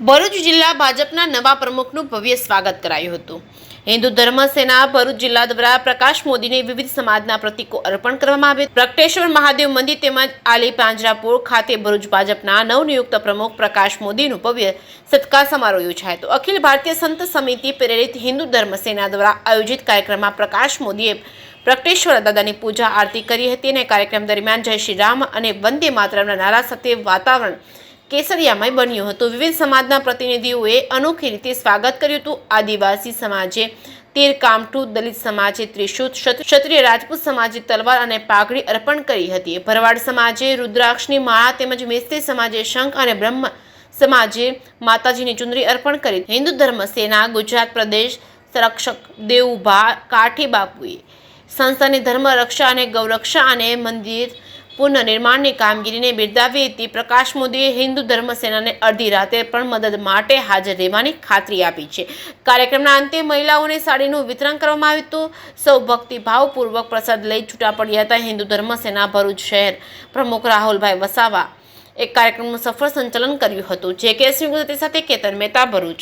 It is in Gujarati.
ભરૂચ જિલ્લા ભાજપના નવા પ્રમુખનું ભવ્ય સ્વાગત કરાયું હતું. હિન્દુ ધર્મ સેના ભરૂચ જિલ્લા દ્વારા પ્રકાશ મોદીને વિવિધ સમાજના પ્રતીકો અર્પણ કરવામાં આવ્યા. પ્રગટેશ્વર મહાદેવ મંદિર તેમજ આલી પાંજરાપોળ ખાતે ભરૂચ ભાજપના નવનિયુક્ત પ્રમુખ પ્રકાશ મોદીનું ભવ્ય સત્કાર સમારોહ યોજાયો હતો. અખિલ ભારતીય સંત સમિતિ પ્રેરિત હિન્દુ ધર્મ સેના દ્વારા આયોજિત કાર્યક્રમમાં પ્રકાશ મોદીએ પ્રગટેશ્વર દાદાની પૂજા આરતી કરી હતી અને કાર્યક્રમ દરમિયાન જય શ્રી રામ અને વંદે માતરમના નારા સાથે વાતાવરણ કેસરિયામય બન્યું હતું. વિવિધ સમાજના પ્રતિનિધિઓએ અનોખી રીતે સ્વાગત કર્યું હતું. આદિવાસી સમાજે તીર કામઠું, દલિત સમાજે ત્રિશૂળ, ક્ષત્રિય રાજપૂત સમાજે તલવાર અને પાઘડી અર્પણ કરી હતી. ભરવાડ સમાજે રુદ્રાક્ષની માળા તેમજ મેસ્ત્રી સમાજે શંખ અને બ્રહ્મ સમાજે માતાજીની ચુંદડી અર્પણ કરી. હિન્દુ ધર્મ સેના ગુજરાત પ્રદેશ સંરક્ષક દેવુભા કાઠી બાપુએ સંસ્થાની ધર્મ રક્ષા અને ગૌરક્ષા અને મંદિર પુનઃનિર્માણની કામગીરીને બિરદાવી હતી. પ્રકાશ મોદીએ હિન્દુ ધર્મ સેનાને અડધી રાતે પણ મદદ માટે હાજર રહેવાની ખાતરી આપી છે. કાર્યક્રમના અંતે મહિલાઓને સાડીનું વિતરણ કરવામાં આવ્યું હતું. સૌ ભક્તિભાવપૂર્વક પ્રસાદ લઈ છૂટા પડ્યા હતા. હિન્દુ ધર્મ સેના ભરૂચ શહેર પ્રમુખ રાહુલભાઈ વસાવા એક કાર્યક્રમનું સફળ સંચાલન કર્યું હતું. જે કે ગુજરાતી સાથે કેતન મહેતા, ભરૂચ.